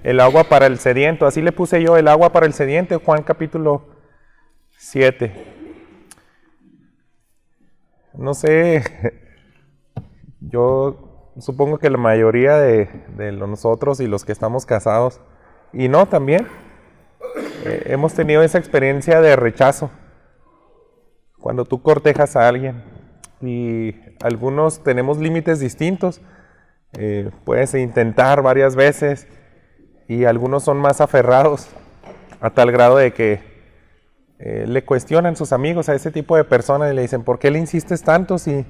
el agua para el sediento. Así le puse yo, el agua para el sediento, Juan capítulo 7. No sé, yo supongo que la mayoría de nosotros y los que estamos casados, y no también, hemos tenido esa experiencia de rechazo. Cuando tú cortejas a alguien, y algunos tenemos límites distintos, puedes intentar varias veces, y algunos son más aferrados a tal grado de que le cuestionan sus amigos a ese tipo de personas y le dicen, ¿por qué le insistes tanto si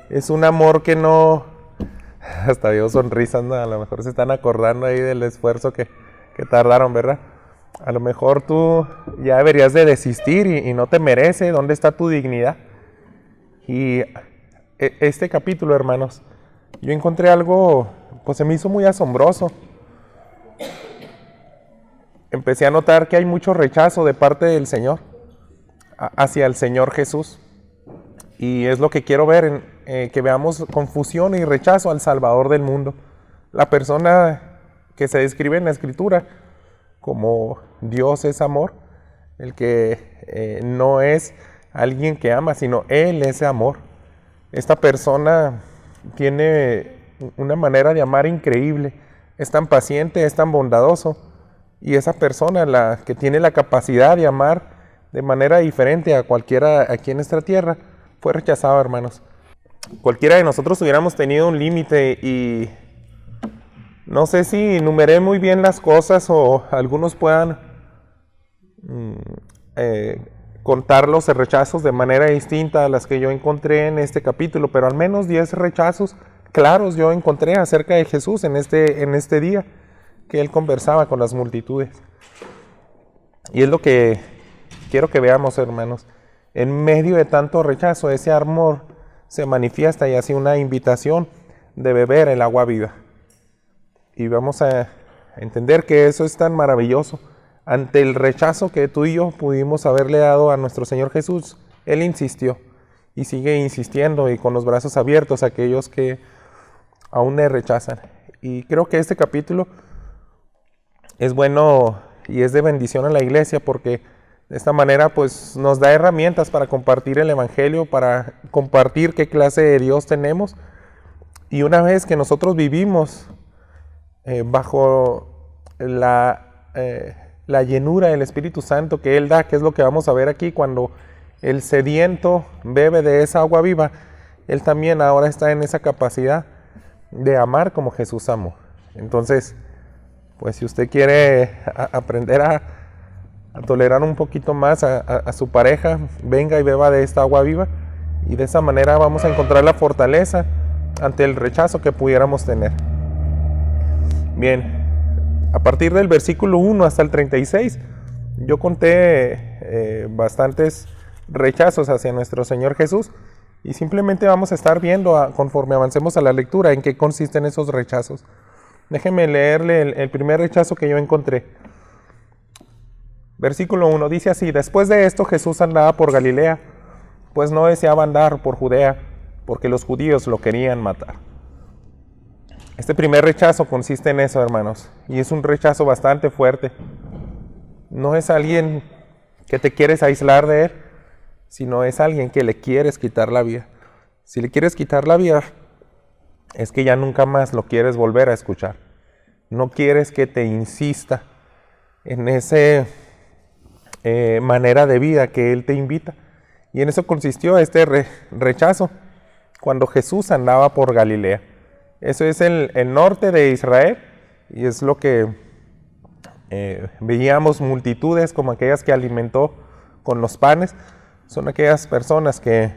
es un amor que no? Hasta veo sonrisas, ¿no? A lo mejor se están acordando ahí del esfuerzo que tardaron, ¿verdad? A lo mejor tú ya deberías de desistir y no te merece. ¿Dónde está tu dignidad? Y este capítulo, hermanos, yo encontré algo, pues se me hizo muy asombroso. Empecé a notar que hay mucho rechazo de parte del Señor hacia el Señor Jesús. Y es lo que quiero ver, que veamos confusión y rechazo al Salvador del mundo. La persona que se describe en la Escritura como Dios es amor, el que no es alguien que ama, sino Él es amor. Esta persona tiene una manera de amar increíble, es tan paciente, es tan bondadoso, y esa persona, la que tiene la capacidad de amar de manera diferente a cualquiera aquí en nuestra tierra, fue rechazado, hermanos. Cualquiera de nosotros hubiéramos tenido un límite, y no sé si enumeré muy bien las cosas o algunos puedan contar los rechazos de manera distinta a las que yo encontré en este capítulo, pero al menos 10 rechazos claros yo encontré acerca de Jesús en este día que Él conversaba con las multitudes. Y es lo que quiero que veamos, hermanos. En medio de tanto rechazo, ese amor se manifiesta y hace una invitación de beber el agua viva. Y vamos a entender que eso es tan maravilloso. Ante el rechazo que tú y yo pudimos haberle dado a nuestro Señor Jesús, Él insistió y sigue insistiendo, y con los brazos abiertos a aquellos que aún le rechazan. Y creo que este capítulo es bueno y es de bendición a la iglesia, porque de esta manera pues nos da herramientas para compartir el Evangelio, para compartir qué clase de Dios tenemos. Y una vez que nosotros vivimos bajo la llenura del Espíritu Santo que Él da, que es lo que vamos a ver aquí, cuando el sediento bebe de esa agua viva, Él también ahora está en esa capacidad de amar como Jesús amó. Entonces, pues si usted quiere aprender a tolerar un poquito más a su pareja, venga y beba de esta agua viva, y de esa manera vamos a encontrar la fortaleza ante el rechazo que pudiéramos tener. Bien, a partir del versículo 1 hasta el 36, yo conté bastantes rechazos hacia nuestro Señor Jesús, y simplemente vamos a estar viendo conforme avancemos a la lectura en qué consisten esos rechazos. Déjenme leerle el primer rechazo que yo encontré. Versículo 1 dice así: después de esto Jesús andaba por Galilea, pues no deseaba andar por Judea, porque los judíos lo querían matar. Este primer rechazo consiste en eso, hermanos, y es un rechazo bastante fuerte. No es alguien que te quieres aislar de él, sino es alguien que le quieres quitar la vida. Si le quieres quitar la vida, es que ya nunca más lo quieres volver a escuchar. No quieres que te insista en esa manera de vida que Él te invita. Y en eso consistió este rechazo cuando Jesús andaba por Galilea. Eso es el norte de Israel, y es lo que veíamos multitudes como aquellas que alimentó con los panes. Son aquellas personas que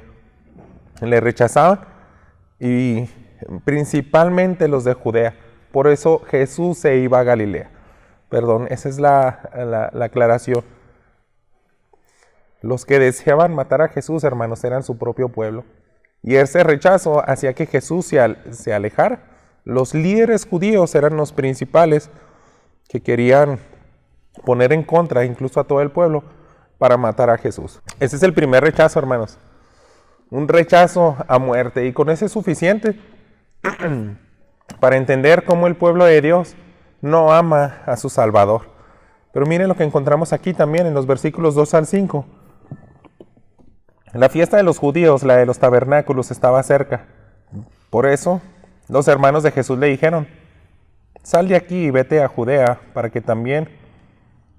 le rechazaban, y principalmente los de Judea. Por eso Jesús se iba a Galilea. Perdón, esa es la aclaración. Los que deseaban matar a Jesús, hermanos, eran su propio pueblo. Y ese rechazo hacía que Jesús se alejara. Los líderes judíos eran los principales que querían poner en contra incluso a todo el pueblo para matar a Jesús. Ese es el primer rechazo, hermanos. Un rechazo a muerte. Y con eso es suficiente para entender cómo el pueblo de Dios no ama a su Salvador. Pero miren lo que encontramos aquí también en los versículos 2 al 5. La fiesta de los judíos, la de los tabernáculos, estaba cerca. Por eso, los hermanos de Jesús le dijeron: sal de aquí y vete a Judea, para que también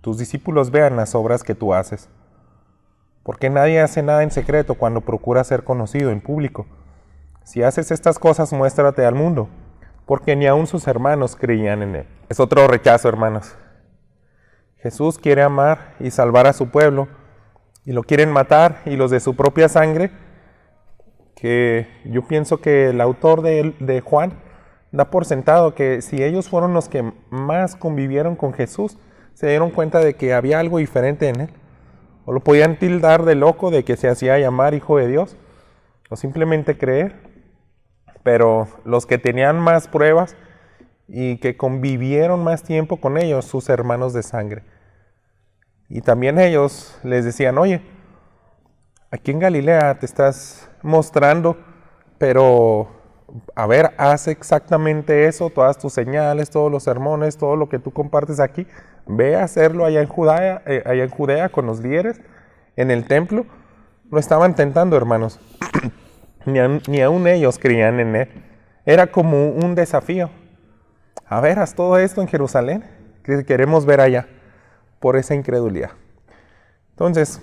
tus discípulos vean las obras que tú haces. Porque nadie hace nada en secreto cuando procura ser conocido en público. Si haces estas cosas, muéstrate al mundo, porque ni aun sus hermanos creían en él. Es otro rechazo, hermanos. Jesús quiere amar y salvar a su pueblo, y lo quieren matar, y los de su propia sangre, que yo pienso que el autor de Juan da por sentado que si ellos fueron los que más convivieron con Jesús, se dieron cuenta de que había algo diferente en él. O lo podían tildar de loco, de que se hacía llamar hijo de Dios, o simplemente creer. Pero los que tenían más pruebas y que convivieron más tiempo con ellos, sus hermanos de sangre. Y también ellos les decían: oye, aquí en Galilea te estás mostrando, pero a ver, haz exactamente eso, todas tus señales, todos los sermones, todo lo que tú compartes aquí, ve a hacerlo allá en Judea con los líderes, en el templo. Lo estaban tentando, hermanos. Ni aún ellos creían en él. Era como un desafío. A ver, haz todo esto en Jerusalén, que queremos ver allá, por esa incredulidad. Entonces,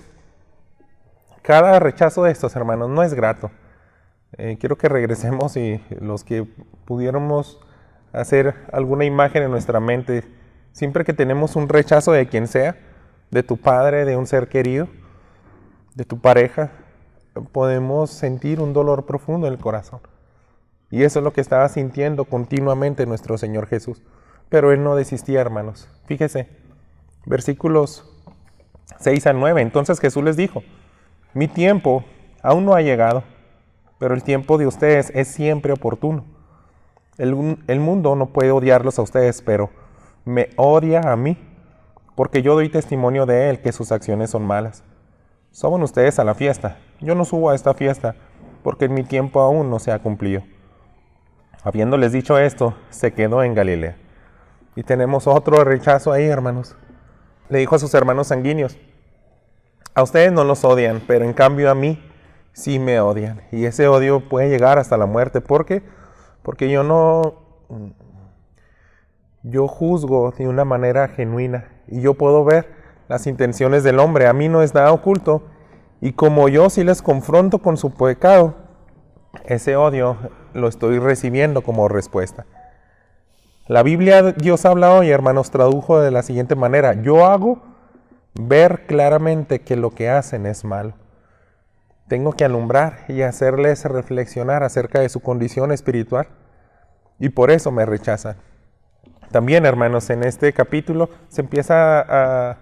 cada rechazo de estos, hermanos, no es grato. Quiero que regresemos y los que pudiéramos hacer alguna imagen en nuestra mente, siempre que tenemos un rechazo de quien sea, de tu padre, de un ser querido, de tu pareja, podemos sentir un dolor profundo en el corazón. Y eso es lo que estaba sintiendo continuamente nuestro Señor Jesús. Pero Él no desistía, hermanos. Fíjese, versículos 6 al 9. Entonces Jesús les dijo: mi tiempo aún no ha llegado, pero el tiempo de ustedes es siempre oportuno. El mundo no puede odiarlos a ustedes, pero me odia a mí, porque yo doy testimonio de él que sus acciones son malas. Suban ustedes a la fiesta. Yo no subo a esta fiesta, porque mi tiempo aún no se ha cumplido. Habiéndoles dicho esto, se quedó en Galilea. Y tenemos otro rechazo ahí, hermanos. Le dijo a sus hermanos sanguíneos: a ustedes no los odian, pero en cambio a mí sí me odian. Y ese odio puede llegar hasta la muerte. ¿Por qué? Porque yo juzgo de una manera genuina y yo puedo ver las intenciones del hombre. A mí no es nada oculto. Y como yo sí les confronto con su pecado, ese odio lo estoy recibiendo como respuesta. La Biblia, Dios habla hoy, hermanos, tradujo de la siguiente manera: yo hago ver claramente que lo que hacen es malo. Tengo que alumbrar y hacerles reflexionar acerca de su condición espiritual, y por eso me rechazan. También, hermanos, en este capítulo se empieza a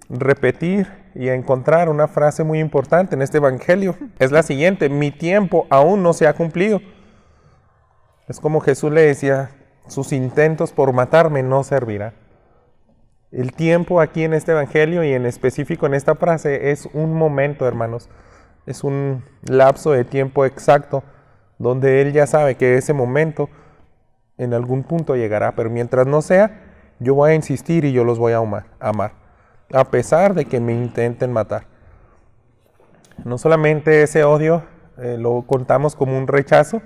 repetir y a encontrar una frase muy importante en este evangelio. Es la siguiente: mi tiempo aún no se ha cumplido. Es como Jesús le decía: sus intentos por matarme no servirán. El tiempo aquí en este evangelio y en específico en esta frase es un momento, hermanos. Es un lapso de tiempo exacto donde Él ya sabe que ese momento en algún punto llegará, pero mientras no sea, yo voy a insistir y yo los voy a amar, a pesar de que me intenten matar. No solamente ese odio lo contamos como un rechazo,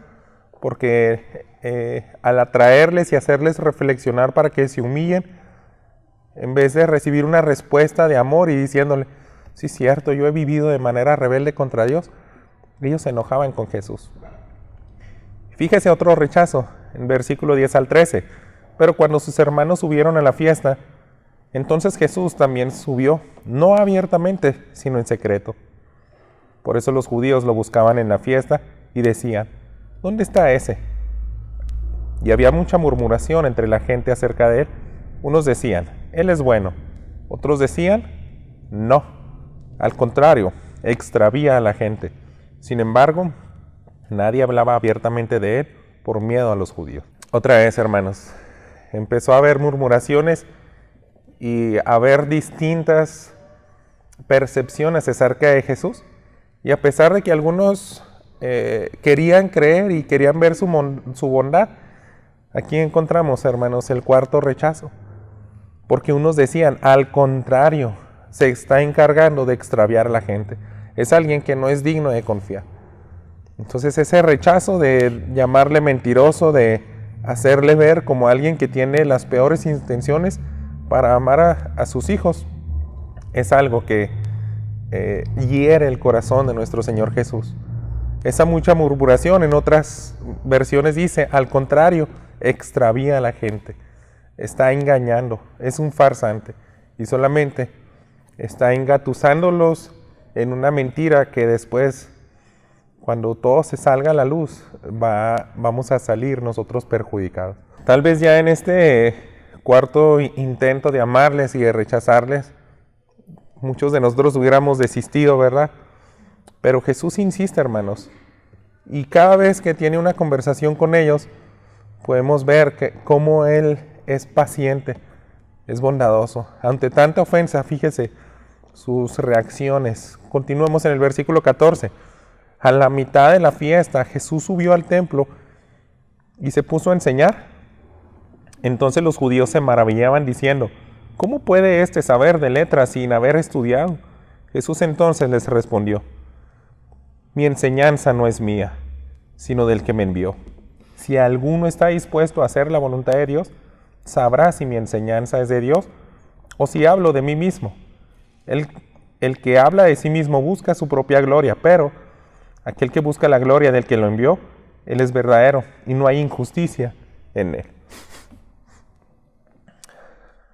porque al atraerles y hacerles reflexionar para que se humillen, en vez de recibir una respuesta de amor y diciéndole: sí, cierto, yo he vivido de manera rebelde contra Dios, ellos se enojaban con Jesús. Fíjese otro rechazo, en versículo 10 al 13. Pero cuando sus hermanos subieron a la fiesta, entonces Jesús también subió, no abiertamente, sino en secreto. Por eso los judíos lo buscaban en la fiesta y decían: ¿dónde está ese? Y había mucha murmuración entre la gente acerca de él. Unos decían: él es bueno. Otros decían: no, al contrario, extravía a la gente. Sin embargo, nadie hablaba abiertamente de él por miedo a los judíos. Otra vez, hermanos, empezó a haber murmuraciones y a haber distintas percepciones acerca de Jesús. Y a pesar de que algunos querían creer y querían ver su bondad, Aquí encontramos, hermanos, el cuarto rechazo. Porque unos decían, al contrario, se está encargando de extraviar a la gente. Es alguien que no es digno de confiar. Entonces ese rechazo de llamarle mentiroso, de hacerle ver como alguien que tiene las peores intenciones para amar a sus hijos, es algo que hiere el corazón de nuestro Señor Jesús. Esa mucha murmuración en otras versiones dice, al contrario, extravía a la gente. Está engañando, es un farsante y solamente está engatusándolos en una mentira que después, cuando todo se salga a la luz, vamos a salir nosotros perjudicados. Tal vez ya en este cuarto intento de amarles y de rechazarles, muchos de nosotros hubiéramos desistido, ¿verdad? Pero Jesús insiste, hermanos, y cada vez que tiene una conversación con ellos, podemos ver cómo Él es paciente, es bondadoso. Ante tanta ofensa, fíjese sus reacciones. Continuemos en el versículo 14. A la mitad de la fiesta, Jesús subió al templo y se puso a enseñar. Entonces los judíos se maravillaban diciendo, ¿cómo puede éste saber de letras sin haber estudiado? Jesús entonces les respondió, mi enseñanza no es mía, sino del que me envió. Si alguno está dispuesto a hacer la voluntad de Dios, sabrá si mi enseñanza es de Dios o si hablo de mí mismo. El que habla de sí mismo busca su propia gloria, pero aquel que busca la gloria del que lo envió, Él es verdadero y no hay injusticia en Él.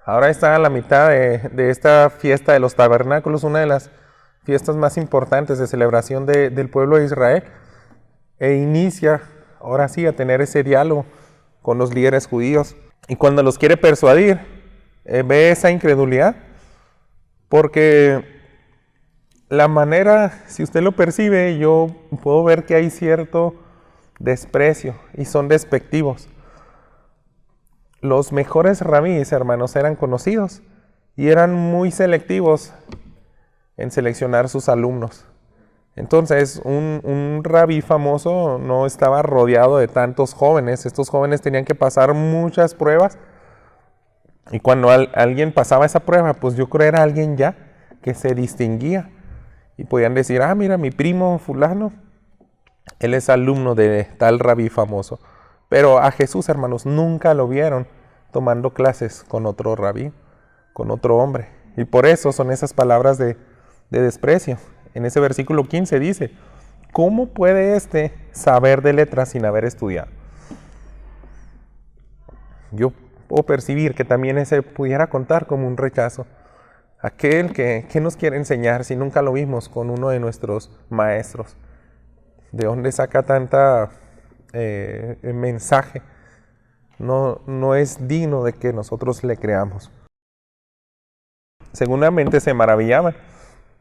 Ahora está a la mitad de esta fiesta de los tabernáculos, una de las fiestas más importantes de celebración del pueblo de Israel, e inicia ahora sí a tener ese diálogo con los líderes judíos. Y cuando los quiere persuadir, ve esa incredulidad, porque la manera, si usted lo percibe, yo puedo ver que hay cierto desprecio y son despectivos. Los mejores rabíes, hermanos, eran conocidos y eran muy selectivos en seleccionar sus alumnos. Entonces, un rabí famoso no estaba rodeado de tantos jóvenes. Estos jóvenes tenían que pasar muchas pruebas. Y cuando alguien pasaba esa prueba, pues yo creo era alguien ya que se distinguía. Y podían decir, mira, mi primo fulano, él es alumno de tal rabí famoso. Pero a Jesús, hermanos, nunca lo vieron tomando clases con otro rabí, con otro hombre. Y por eso son esas palabras de desprecio. En ese versículo 15 dice, ¿cómo puede éste saber de letras sin haber estudiado? Yo puedo percibir que también ese pudiera contar como un rechazo. Aquel que nos quiere enseñar si nunca lo vimos con uno de nuestros maestros. ¿De dónde saca tanta mensaje? No es digno de que nosotros le creamos. Seguramente se maravillaban.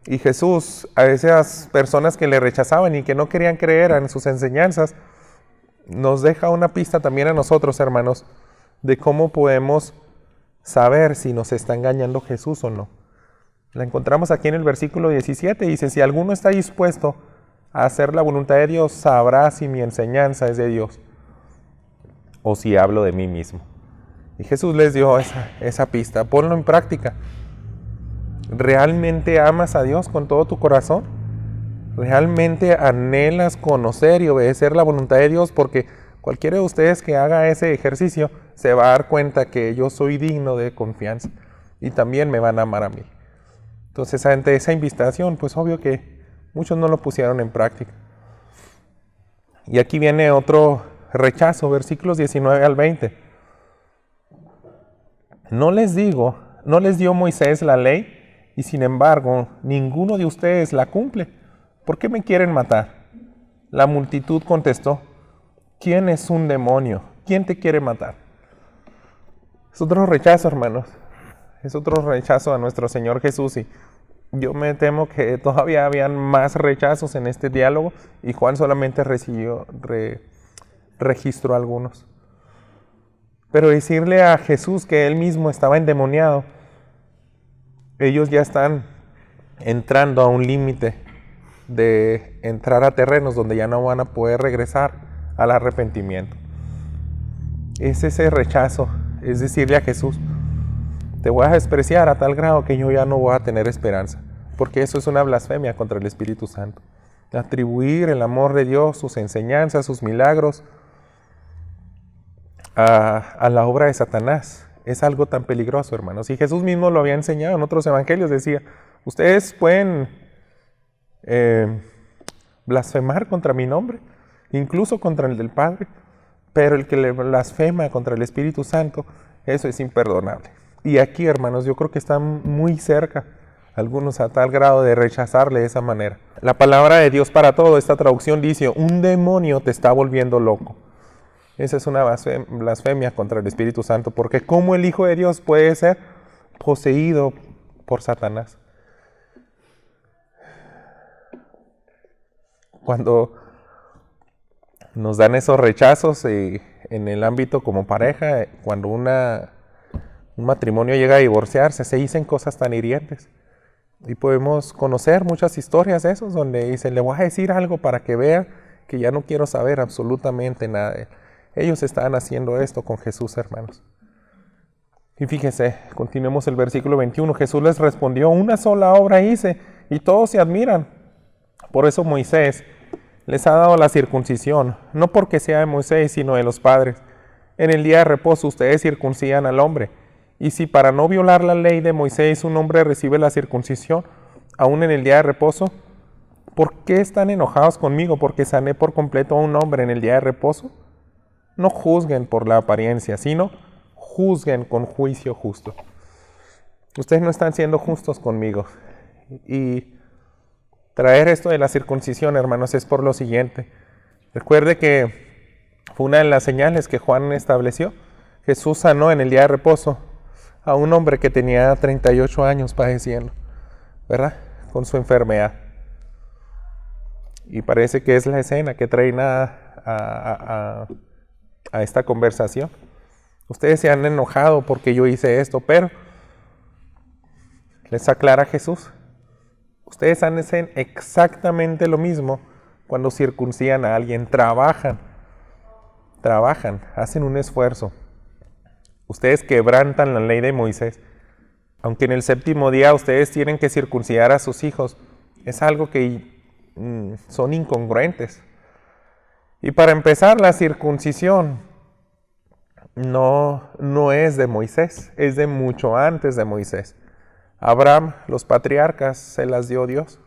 Y Jesús, a esas personas que le rechazaban y que no querían creer en sus enseñanzas, nos deja una pista también a nosotros, hermanos, de cómo podemos saber si nos está engañando Jesús o no. La encontramos aquí en el versículo 17, dice, si alguno está dispuesto a hacer la voluntad de Dios, sabrá si mi enseñanza es de Dios o si hablo de mí mismo. Y Jesús les dio esa pista, ponlo en práctica. ¿Realmente amas a Dios con todo tu corazón? ¿Realmente anhelas conocer y obedecer la voluntad de Dios? Porque cualquiera de ustedes que haga ese ejercicio se va a dar cuenta que yo soy digno de confianza y también me van a amar a mí. Entonces, ante esa invitación, pues obvio que muchos no lo pusieron en práctica. Y aquí viene otro rechazo, versículos 19 al 20. No les dio Moisés la ley, y sin embargo, ninguno de ustedes la cumple. ¿Por qué me quieren matar? La multitud contestó, ¿quién es un demonio? ¿Quién te quiere matar? Es otro rechazo, hermanos. Es otro rechazo a nuestro Señor Jesús. Y yo me temo que todavía habían más rechazos en este diálogo. Y Juan solamente registró algunos. Pero decirle a Jesús que él mismo estaba endemoniado, ellos ya están entrando a un límite de entrar a terrenos donde ya no van a poder regresar al arrepentimiento. es ese rechazo, es decirle a Jesús, te voy a despreciar a tal grado que yo ya no voy a tener esperanza, porque eso es una blasfemia contra el Espíritu Santo. Atribuir el amor de Dios, sus enseñanzas, sus milagros a la obra de Satanás es algo tan peligroso, hermanos. Y Jesús mismo lo había enseñado en otros evangelios, decía, ustedes pueden blasfemar contra mi nombre, incluso contra el del Padre, pero el que le blasfema contra el Espíritu Santo, eso es imperdonable. Y aquí, hermanos, yo creo que están muy cerca algunos a tal grado de rechazarle de esa manera. La palabra de Dios para todo, esta traducción dice, un demonio te está volviendo loco. Esa es una blasfemia contra el Espíritu Santo, porque ¿cómo el Hijo de Dios puede ser poseído por Satanás? Cuando nos dan esos rechazos en el ámbito como pareja, cuando un matrimonio llega a divorciarse, se dicen cosas tan hirientes. Y podemos conocer muchas historias de esos, donde dicen, le voy a decir algo para que vea que ya no quiero saber absolutamente nada de él. Ellos estaban haciendo esto con Jesús, hermanos. Y fíjese, continuemos el versículo 21. Jesús les respondió, una sola obra hice, y todos se admiran. Por eso Moisés les ha dado la circuncisión, no porque sea de Moisés, sino de los padres. En el día de reposo ustedes circuncidan al hombre. Y si para no violar la ley de Moisés un hombre recibe la circuncisión, aún en el día de reposo, ¿por qué están enojados conmigo? Porque sané por completo a un hombre en el día de reposo. No juzguen por la apariencia, sino juzguen con juicio justo. Ustedes no están siendo justos conmigo. Y traer esto de la circuncisión, hermanos, es por lo siguiente. Recuerde que fue una de las señales que Juan estableció. Jesús sanó en el día de reposo a un hombre que tenía 38 años padeciendo, ¿verdad? Con su enfermedad. Y parece que es la escena que trae a esta conversación. Ustedes se han enojado porque yo hice esto, pero les aclara Jesús, ustedes hacen exactamente lo mismo cuando circuncidan a alguien, trabajan, hacen un esfuerzo. Ustedes quebrantan la ley de Moisés. Aunque en el séptimo día ustedes tienen que circuncidar a sus hijos, es algo que son incongruentes. Y para empezar, la circuncisión no es de Moisés, es de mucho antes de Moisés. Abraham, los patriarcas, se las dio Dios.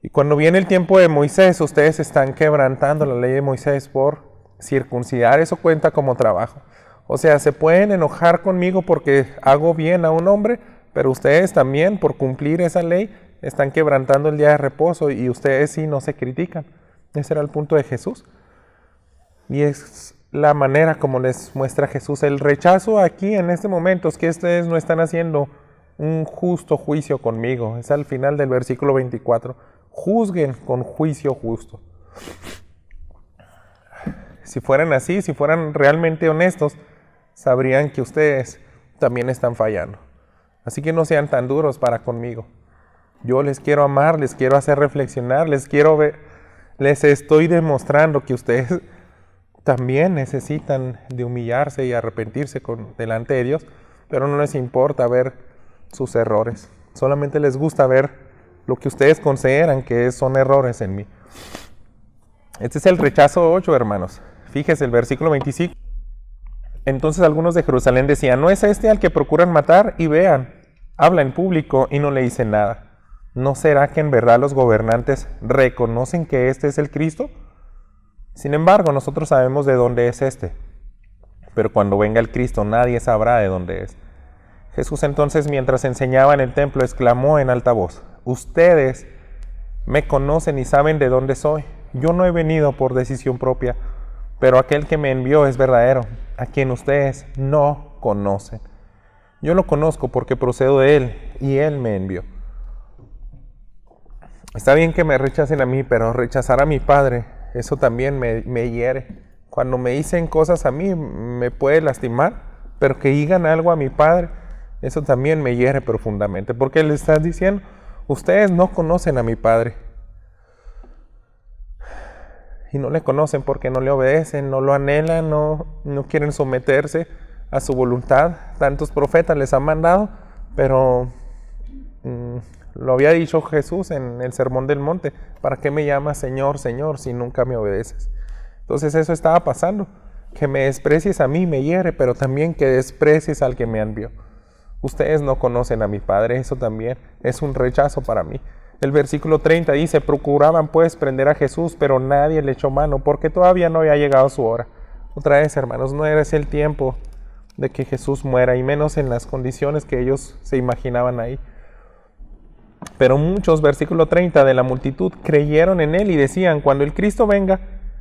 Y cuando viene el tiempo de Moisés, ustedes están quebrantando la ley de Moisés por circuncidar. Eso cuenta como trabajo. O sea, se pueden enojar conmigo porque hago bien a un hombre, pero ustedes también, por cumplir esa ley, están quebrantando el día de reposo y ustedes sí no se critican. Ese era el punto de Jesús. Y es la manera como les muestra Jesús. El rechazo aquí en este momento es que ustedes no están haciendo un justo juicio conmigo. Es al final del versículo 24. Juzguen con juicio justo. Si fueran así, si fueran realmente honestos, sabrían que ustedes también están fallando. Así que no sean tan duros para conmigo. Yo les quiero amar, les quiero hacer reflexionar, les estoy demostrando que ustedes también necesitan de humillarse y arrepentirse delante de Dios, pero no les importa ver sus errores. Solamente les gusta ver lo que ustedes consideran que son errores en mí. Este es el rechazo 8, hermanos. Fíjese el versículo 25. Entonces algunos de Jerusalén decían, ¿no es este al que procuran matar? Y vean, habla en público y no le dicen nada. ¿No será que en verdad los gobernantes reconocen que este es el Cristo? Sin embargo, nosotros sabemos de dónde es este. Pero cuando venga el Cristo, nadie sabrá de dónde es. Jesús entonces, mientras enseñaba en el templo, exclamó en alta voz, ustedes me conocen y saben de dónde soy. Yo no he venido por decisión propia, pero aquel que me envió es verdadero, a quien ustedes no conocen. Yo lo conozco porque procedo de él y él me envió. Está bien que me rechacen a mí, pero rechazar a mi Padre, eso también me hiere. Cuando me dicen cosas a mí, me puede lastimar, pero que digan algo a mi Padre, eso también me hiere profundamente. Porque le están diciendo, ustedes no conocen a mi Padre. y no le conocen porque no le obedecen, no lo anhelan, no quieren someterse a su voluntad. Tantos profetas les han mandado, pero lo había dicho Jesús en el Sermón del Monte: ¿para qué me llamas Señor, Señor, si nunca me obedeces? Entonces eso estaba pasando. Que me desprecies a mí me hiere, pero también que desprecies al que me envió. Ustedes no conocen a mi Padre, eso también es un rechazo para mí. El versículo 30 dice: procuraban pues prender a Jesús, pero nadie le echó mano, porque todavía no había llegado su hora. Otra vez, hermanos, no era ese el tiempo de que Jesús muera, y menos en las condiciones que ellos se imaginaban ahí. Pero muchos, versículo 30, de la multitud creyeron en él y decían: cuando el Cristo venga,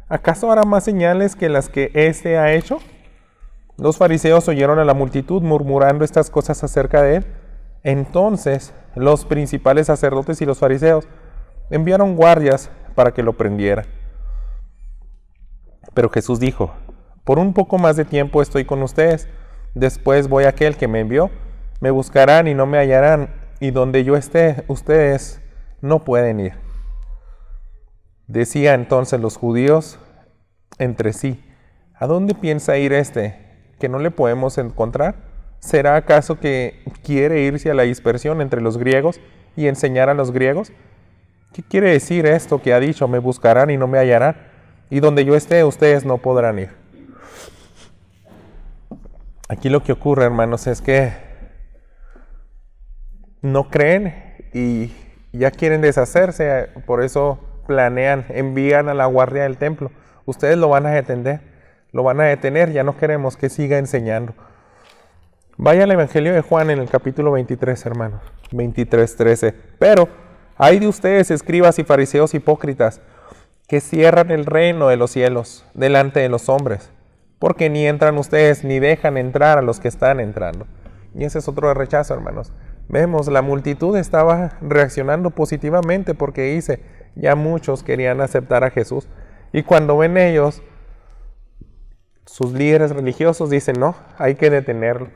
¿acaso hará más señales que las que éste ha hecho? Los fariseos oyeron a la multitud murmurando estas cosas acerca de él. Entonces los principales sacerdotes y los fariseos enviaron guardias para que lo prendieran. Pero Jesús dijo: por un poco más de tiempo estoy con ustedes, después voy a aquel que me envió. Me buscarán y no me hallarán, y donde yo esté, ustedes no pueden ir. Decía entonces los judíos entre sí: ¿a dónde piensa ir este, que no le podemos encontrar? ¿Será acaso que quiere irse a la dispersión entre los griegos y enseñar a los griegos? ¿Qué quiere decir esto que ha dicho: me buscarán y no me hallarán, y donde yo esté, ustedes no podrán ir? Aquí lo que ocurre, hermanos, es que no creen y ya quieren deshacerse, por eso planean, envían a la guardia del templo. Ustedes lo van a detener, ya no queremos que siga enseñando. Vaya al Evangelio de Juan en el capítulo 23, hermanos, 23:13. Pero hay de ustedes, escribas y fariseos hipócritas, que cierran el reino de los cielos delante de los hombres, porque ni entran ustedes ni dejan entrar a los que están entrando. Y ese es otro rechazo, hermanos. Vemos, la multitud estaba reaccionando positivamente porque dice, ya muchos querían aceptar a Jesús. Y cuando ven ellos, sus líderes religiosos dicen: no, hay que detenerlo.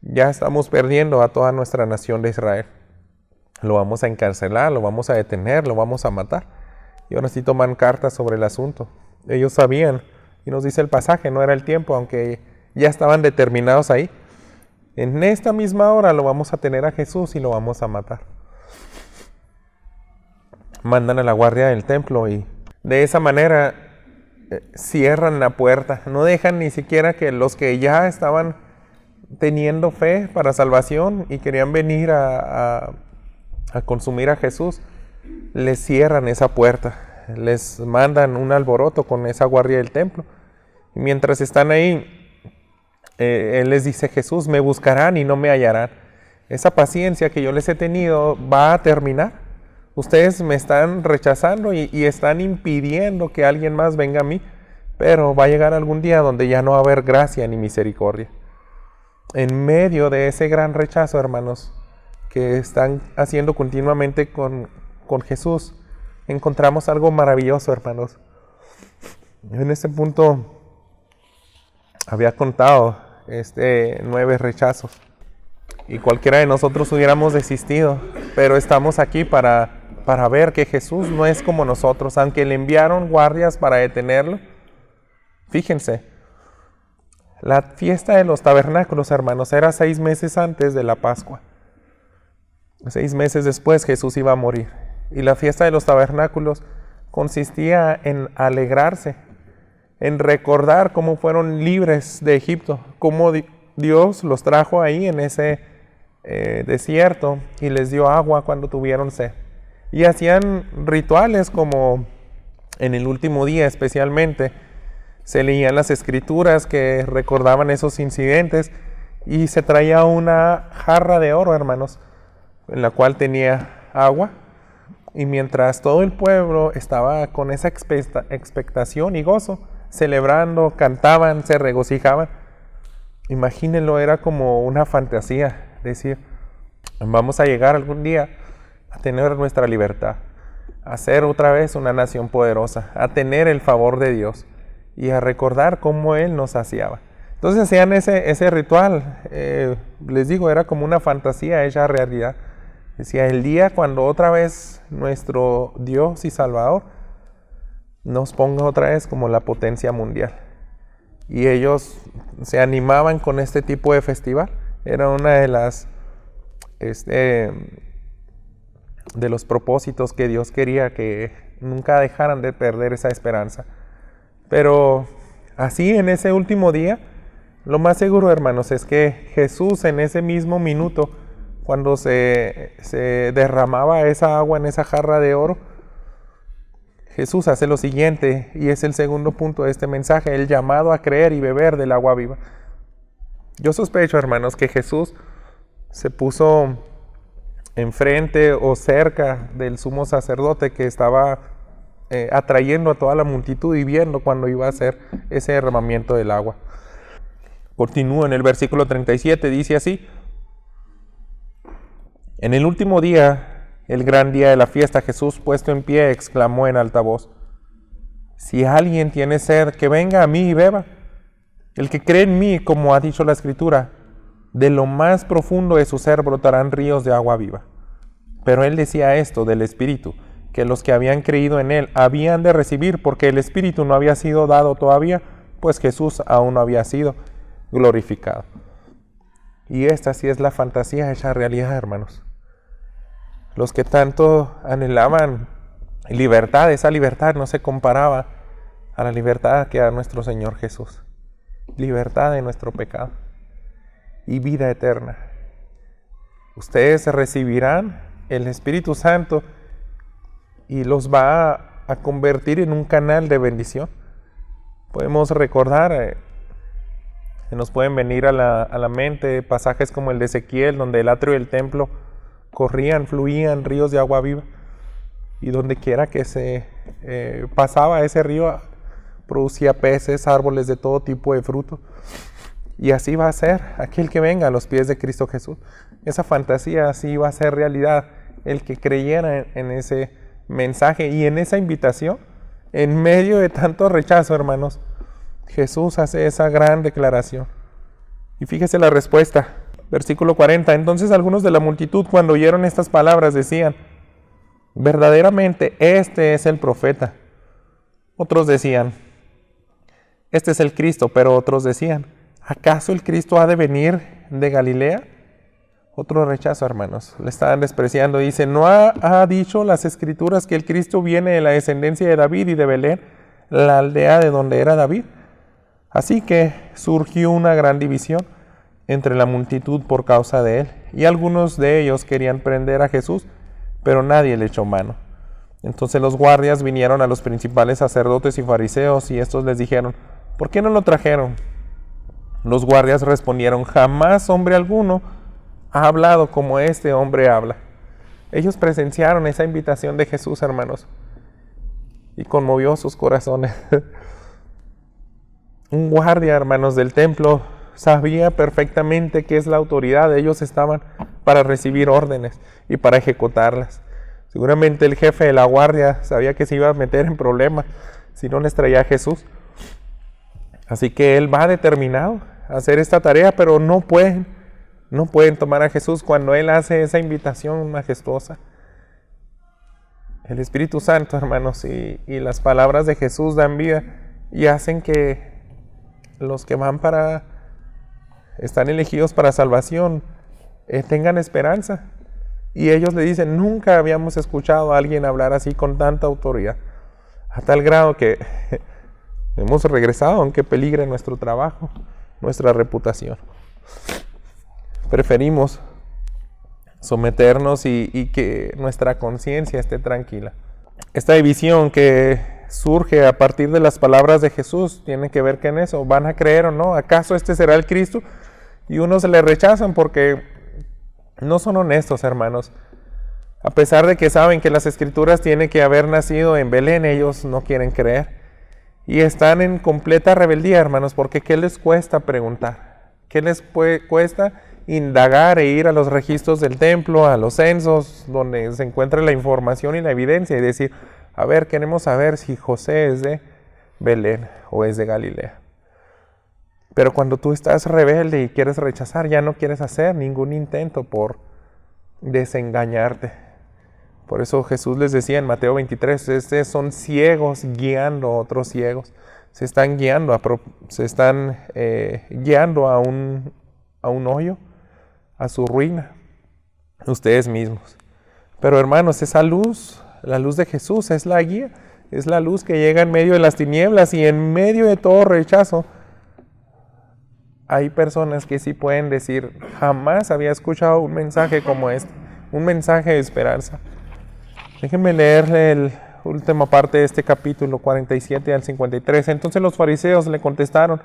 Ya estamos perdiendo a toda nuestra nación de Israel. Lo vamos a encarcelar, lo vamos a detener, lo vamos a matar. Y ahora sí toman cartas sobre el asunto. Ellos sabían, y nos dice el pasaje, no era el tiempo, aunque ya estaban determinados ahí. En esta misma hora lo vamos a tener a Jesús y lo vamos a matar. Mandan a la guardia del templo y de esa manera cierran la puerta. No dejan ni siquiera que los que ya estaban teniendo fe para salvación y querían venir a consumir a Jesús, les cierran esa puerta. Les mandan un alboroto con esa guardia del templo. Y mientras están ahí, Él les dice: Jesús, me buscarán y no me hallarán. Esa paciencia que yo les he tenido va a terminar. Ustedes me están rechazando y están impidiendo que alguien más venga a mí, pero va a llegar algún día donde ya no va a haber gracia ni misericordia. En medio de ese gran rechazo, hermanos, que están haciendo continuamente con Jesús, encontramos algo maravilloso, hermanos. En ese punto había contado 9 rechazos y cualquiera de nosotros hubiéramos desistido, pero estamos aquí para ver que Jesús no es como nosotros. Aunque le enviaron guardias para detenerlo, fíjense, la fiesta de los tabernáculos, hermanos, era 6 meses antes de la Pascua. 6 meses después Jesús iba a morir, y la fiesta de los tabernáculos consistía en alegrarse, en recordar cómo fueron libres de Egipto, cómo Dios los trajo ahí en ese desierto y les dio agua cuando tuvieron sed. Y hacían rituales como en el último día especialmente, se leían las escrituras que recordaban esos incidentes y se traía una jarra de oro, hermanos, en la cual tenía agua. Y mientras todo el pueblo estaba con esa expectación y gozo, celebrando, cantaban, se regocijaban. Imagínenlo, era como una fantasía, decir, vamos a llegar algún día a tener nuestra libertad, a ser otra vez una nación poderosa, a tener el favor de Dios y a recordar cómo Él nos saciaba. Entonces hacían ese ritual, les digo, era como una fantasía hecha realidad. Decía, el día cuando otra vez nuestro Dios y Salvador nos ponga otra vez como la potencia mundial. Y ellos se animaban con este tipo de festival. Era una de las de los propósitos que Dios quería, que nunca dejaran de perder esa esperanza. Pero así en ese último día, lo más seguro, hermanos, es que Jesús en ese mismo minuto, cuando se derramaba esa agua en esa jarra de oro, Jesús hace lo siguiente, y es el segundo punto de este mensaje: el llamado a creer y beber del agua viva. Yo sospecho, hermanos, que Jesús se puso enfrente o cerca del sumo sacerdote, que estaba atrayendo a toda la multitud y viendo cuando iba a hacer ese derramamiento del agua. Continúa en el versículo 37, dice así: en el último día, el gran día de la fiesta, Jesús, puesto en pie, exclamó en alta voz: si alguien tiene sed, que venga a mí y beba. El que cree en mí, como ha dicho la Escritura, de lo más profundo de su ser brotarán ríos de agua viva. Pero él decía esto del Espíritu, que los que habían creído en él habían de recibir, porque el Espíritu no había sido dado todavía, pues Jesús aún no había sido glorificado. Y esta sí es la fantasía hecha realidad, hermanos. Los que tanto anhelaban libertad, esa libertad no se comparaba a la libertad que da nuestro Señor Jesús. Libertad de nuestro pecado y vida eterna. Ustedes recibirán el Espíritu Santo y los va a convertir en un canal de bendición. Podemos recordar, se nos pueden venir a la mente pasajes como el de Ezequiel, donde el atrio del templo corrían, fluían ríos de agua viva, y donde quiera que se pasaba ese río, producía peces, árboles de todo tipo de fruto. Y así va a ser aquel que venga a los pies de Cristo Jesús. Esa fantasía así va a ser realidad. El que creyera en ese mensaje y en esa invitación, en medio de tanto rechazo, hermanos, Jesús hace esa gran declaración. Y fíjese la respuesta, versículo 40. Entonces algunos de la multitud, cuando oyeron estas palabras, decían: verdaderamente este es el profeta. Otros decían: este es el Cristo. Pero otros decían: ¿acaso el Cristo ha de venir de Galilea? Otro rechazo, hermanos. Le estaban despreciando. Dice: ¿no ha dicho las Escrituras que el Cristo viene de la descendencia de David y de Belén, la aldea de donde era David? Así que surgió una gran división entre la multitud por causa de él. Y algunos de ellos querían prender a Jesús, pero nadie le echó mano. Entonces los guardias vinieron a los principales sacerdotes y fariseos, y estos les dijeron: ¿por qué no lo trajeron? Los guardias respondieron: jamás hombre alguno ha hablado como este hombre habla. Ellos presenciaron esa invitación de Jesús, hermanos, y conmovió sus corazones. Un guardia, hermanos, del templo sabía perfectamente qué es la autoridad. Ellos estaban para recibir órdenes y para ejecutarlas. Seguramente el jefe de la guardia sabía que se iba a meter en problemas si no les traía a Jesús. Así que él va determinado a hacer esta tarea, pero no pueden tomar a Jesús cuando él hace esa invitación majestuosa. El Espíritu Santo, hermanos, y las palabras de Jesús dan vida y hacen que los que están elegidos para salvación tengan esperanza. Y ellos le dicen: nunca habíamos escuchado a alguien hablar así con tanta autoridad, a tal grado que hemos regresado aunque peligre nuestro trabajo, nuestra reputación. Preferimos someternos y que nuestra conciencia esté tranquila. Esta división que surge a partir de las palabras de Jesús tiene que ver con eso. ¿Van a creer o no? ¿Acaso este será el Cristo? Y unos le rechazan porque no son honestos, hermanos. A pesar de que saben que las Escrituras tienen que haber nacido en Belén, ellos no quieren creer. Y están en completa rebeldía, hermanos, porque ¿qué les cuesta preguntar? ¿Qué les cuesta indagar e ir a los registros del templo, a los censos, donde se encuentra la información y la evidencia, y decir: a ver, queremos saber si José es de Belén o es de Galilea? Pero cuando tú estás rebelde y quieres rechazar, ya no quieres hacer ningún intento por desengañarte, Por eso Jesús les decía en Mateo 23, son ciegos guiando a otros ciegos. Se están guiando guiando a un hoyo, a su ruina, ustedes mismos. Pero hermanos, esa luz, la luz de Jesús es la guía, es la luz que llega en medio de las tinieblas y en medio de todo rechazo. Hay personas que sí pueden decir, jamás había escuchado un mensaje como este, un mensaje de esperanza. Déjenme leerle la última parte de este capítulo 47 al 53. Entonces los fariseos le contestaron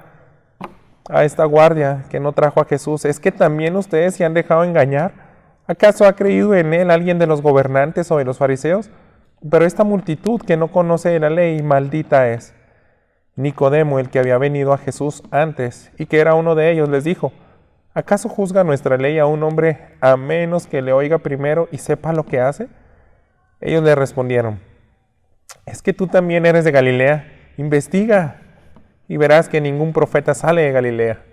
a esta guardia que no trajo a Jesús, ¿es que también ustedes se han dejado engañar? ¿Acaso ha creído en él alguien de los gobernantes o de los fariseos? Pero esta multitud que no conoce la ley, maldita es. Nicodemo, el que había venido a Jesús antes y que era uno de ellos, les dijo, ¿acaso juzga nuestra ley a un hombre a menos que le oiga primero y sepa lo que hace? Ellos le respondieron, ¿es que tú también eres de Galilea? Investiga y verás que ningún profeta sale de Galilea.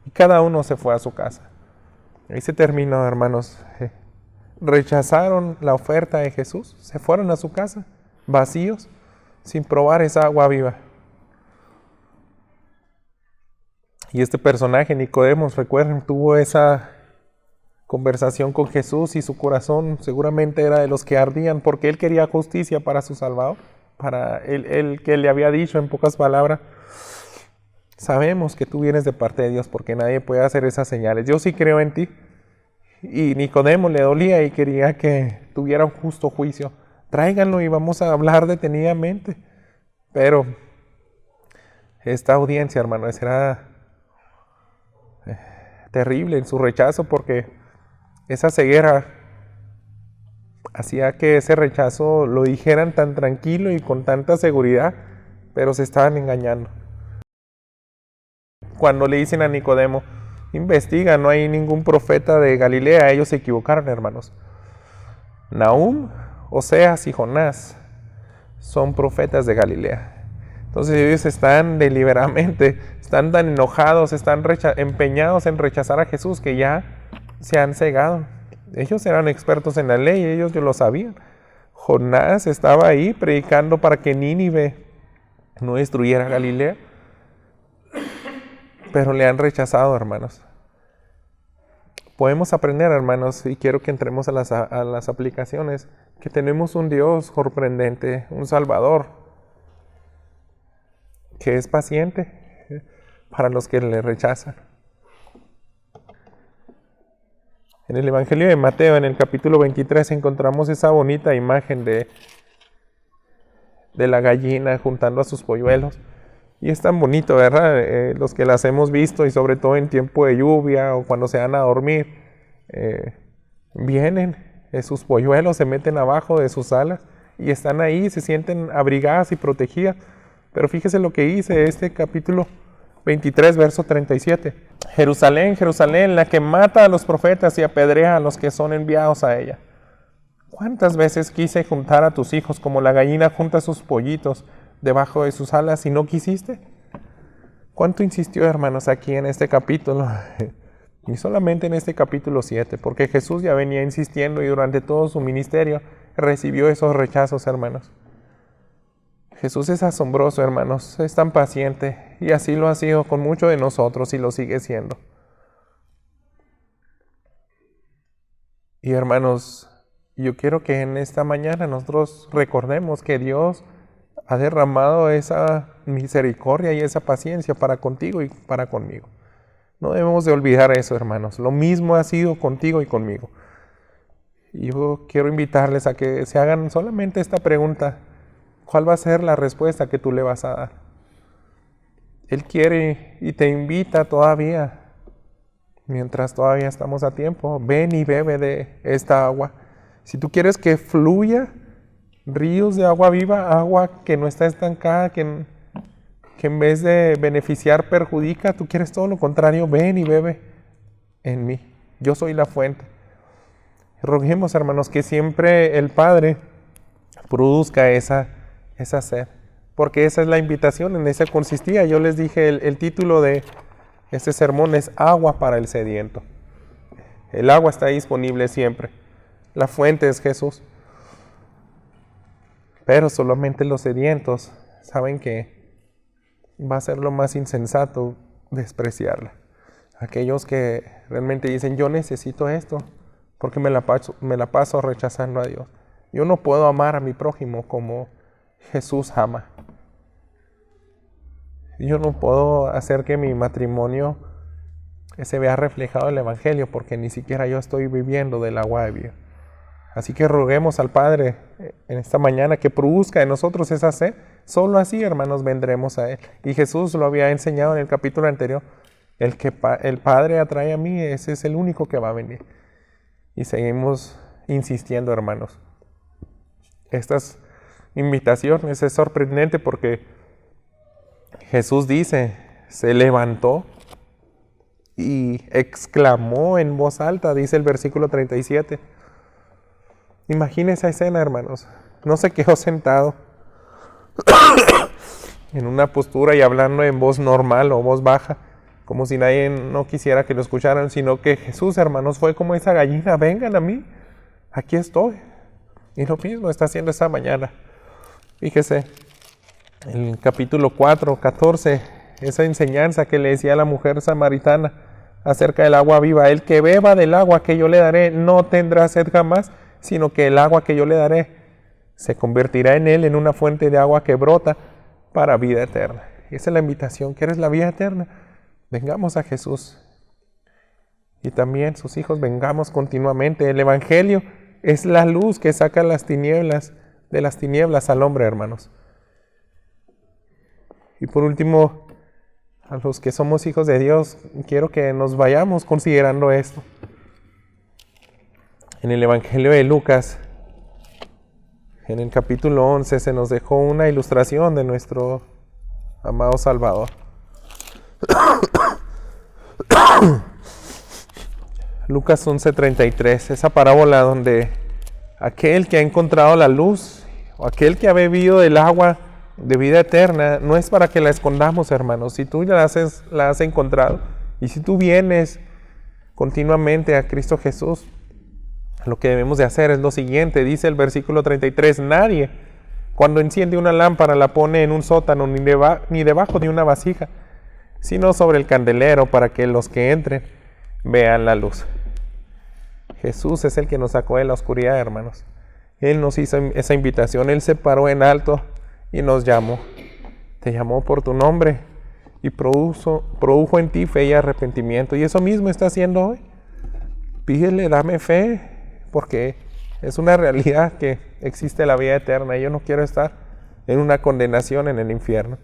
Y cada uno se fue a su casa. Ahí se terminó, hermanos. Rechazaron la oferta de Jesús, se fueron a su casa, vacíos, sin probar esa agua viva. Y este personaje, Nicodemo, recuerden, tuvo esa conversación con Jesús y su corazón seguramente era de los que ardían porque él quería justicia para su salvador, para él que le había dicho en pocas palabras, sabemos que tú vienes de parte de Dios porque nadie puede hacer esas señales, yo sí creo en ti. Y Nicodemo le dolía y quería que tuviera un justo juicio, tráiganlo y vamos a hablar detenidamente. Pero esta audiencia, hermano, será terrible en su rechazo porque esa ceguera hacía que ese rechazo lo dijeran tan tranquilo y con tanta seguridad, pero se estaban engañando. Cuando le dicen a Nicodemo, investiga, no hay ningún profeta de Galilea, ellos se equivocaron, hermanos. Nahum, Oseas y Jonás son profetas de Galilea. Entonces ellos están deliberadamente, están tan enojados, están empeñados en rechazar a Jesús que ya se han cegado. Ellos eran expertos en la ley, ellos lo sabían. Jonás estaba ahí predicando para que Nínive no destruyera Galilea, pero le han rechazado, hermanos. Podemos aprender, hermanos, y quiero que entremos a las aplicaciones, que tenemos un Dios sorprendente, un Salvador, que es paciente para los que le rechazan. En el Evangelio de Mateo, en el capítulo 23, encontramos esa bonita imagen de la gallina juntando a sus polluelos. Y es tan bonito, ¿verdad? Los que las hemos visto, y sobre todo en tiempo de lluvia o cuando se van a dormir, vienen sus polluelos, se meten abajo de sus alas y están ahí, se sienten abrigadas y protegidas. Pero fíjese lo que dice este capítulo 23, verso 37. Jerusalén, Jerusalén, la que mata a los profetas y apedrea a los que son enviados a ella. ¿Cuántas veces quise juntar a tus hijos como la gallina junta sus pollitos debajo de sus alas y no quisiste? ¿Cuánto insistió, hermanos, aquí en este capítulo? Y solamente en este capítulo 7, porque Jesús ya venía insistiendo y durante todo su ministerio recibió esos rechazos, hermanos. Jesús es asombroso, hermanos, es tan paciente y así lo ha sido con muchos de nosotros y lo sigue siendo. Y hermanos, yo quiero que en esta mañana nosotros recordemos que Dios ha derramado esa misericordia y esa paciencia para contigo y para conmigo. No debemos de olvidar eso, hermanos. Lo mismo ha sido contigo y conmigo. Y yo quiero invitarles a que se hagan solamente esta pregunta. ¿Cuál va a ser la respuesta que tú le vas a dar? Él quiere y te invita todavía, mientras todavía estamos a tiempo, ven y bebe de esta agua. Si tú quieres que fluya ríos de agua viva, agua que no está estancada, que en vez de beneficiar perjudica, tú quieres todo lo contrario, ven y bebe en mí. Yo soy la fuente. Roguemos, hermanos, que siempre el Padre produzca esa sed, porque esa es la invitación, en esa consistía. Yo les dije, el título de este sermón es Agua para el sediento. El agua está disponible siempre. La fuente es Jesús. Pero solamente los sedientos saben que va a ser lo más insensato despreciarla. Aquellos que realmente dicen, yo necesito esto, porque me la paso rechazando a Dios. Yo no puedo amar a mi prójimo como Jesús ama. Yo no puedo hacer que mi matrimonio se vea reflejado en el Evangelio, porque ni siquiera yo estoy viviendo del agua de vida. Así que roguemos al Padre en esta mañana que produzca en nosotros esa sed. Solo así, hermanos, vendremos a Él. Y Jesús lo había enseñado en el capítulo anterior. El que el Padre atrae a mí, ese es el único que va a venir. Y seguimos insistiendo, hermanos. Estas invitaciones es sorprendente porque Jesús dice, se levantó y exclamó en voz alta, dice el versículo 37. Imagínense esa escena, hermanos. No se quedó sentado en una postura y hablando en voz normal o voz baja, como si nadie no quisiera que lo escucharan, sino que Jesús, hermanos, fue como esa gallina, vengan a mí, aquí estoy. Y lo mismo está haciendo esta mañana. Fíjese, en el capítulo 4, 14, esa enseñanza que le decía a la mujer samaritana acerca del agua viva, el que beba del agua que yo le daré no tendrá sed jamás, sino que el agua que yo le daré se convertirá en él en una fuente de agua que brota para vida eterna. Esa es la invitación. ¿Quieres la vida eterna? Vengamos a Jesús. Y también sus hijos, vengamos continuamente. El Evangelio es la luz que saca las tinieblas de las tinieblas al hombre, hermanos. Y por último, a los que somos hijos de Dios, quiero que nos vayamos considerando esto. En el Evangelio de Lucas, en el capítulo 11, se nos dejó una ilustración de nuestro amado Salvador. Lucas 11:33, esa parábola donde aquel que ha encontrado la luz, o aquel que ha bebido del agua de vida eterna, no es para que la escondamos, hermanos. Si tú la has encontrado, y si tú vienes continuamente a Cristo Jesús, lo que debemos de hacer es lo siguiente, dice el versículo 33, nadie cuando enciende una lámpara la pone en un sótano ni debajo de una vasija, sino sobre el candelero para que los que entren vean la luz. Jesús es el que nos sacó de la oscuridad, hermanos. Él nos hizo esa invitación, Él se paró en alto y nos llamó. Te llamó por tu nombre y produjo en ti fe y arrepentimiento. Y eso mismo está haciendo hoy. Pídele, dame fe, porque es una realidad que existe la vida eterna y yo no quiero estar en una condenación en el infierno.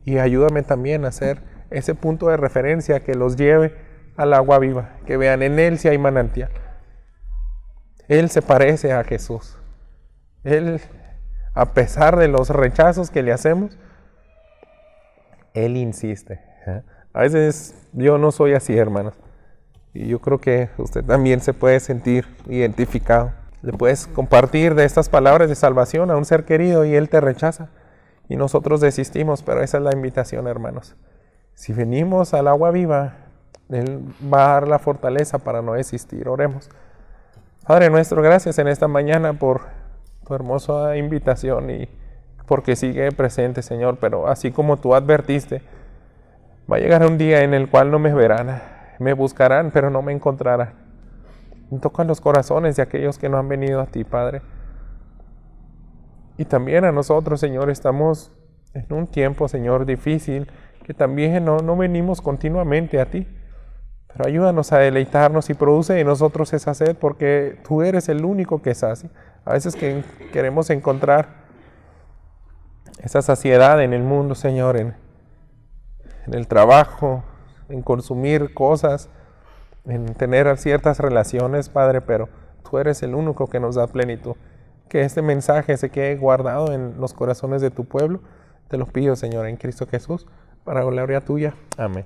Y ayúdame también a hacer ese punto de referencia que los lleve al agua viva, que vean en Él si hay manantial. Él se parece a Jesús. Él, a pesar de los rechazos que le hacemos, Él insiste. A veces yo no soy así, hermanos. Y yo creo que usted también se puede sentir identificado. Le puedes compartir de estas palabras de salvación a un ser querido y él te rechaza. Y nosotros desistimos, pero esa es la invitación, hermanos. Si venimos al agua viva, Él va a dar la fortaleza para no desistir. Oremos. Padre nuestro, gracias en esta mañana por tu hermosa invitación y porque sigue presente, Señor. Pero así como tú advertiste, va a llegar un día en el cual no me verán. Me buscarán, pero no me encontrarán. Toca los corazones de aquellos que no han venido a ti, Padre. Y también a nosotros, Señor, estamos en un tiempo, Señor, difícil, que también no venimos continuamente a ti. Pero ayúdanos a deleitarnos y produce en nosotros esa sed, porque tú eres el único que sacia. A veces que queremos encontrar esa saciedad en el mundo, Señor, en el trabajo, en consumir cosas, en tener ciertas relaciones, Padre, pero tú eres el único que nos da plenitud. Que este mensaje se quede guardado en los corazones de tu pueblo. Te lo pido, Señor, en Cristo Jesús, para gloria tuya. Amén.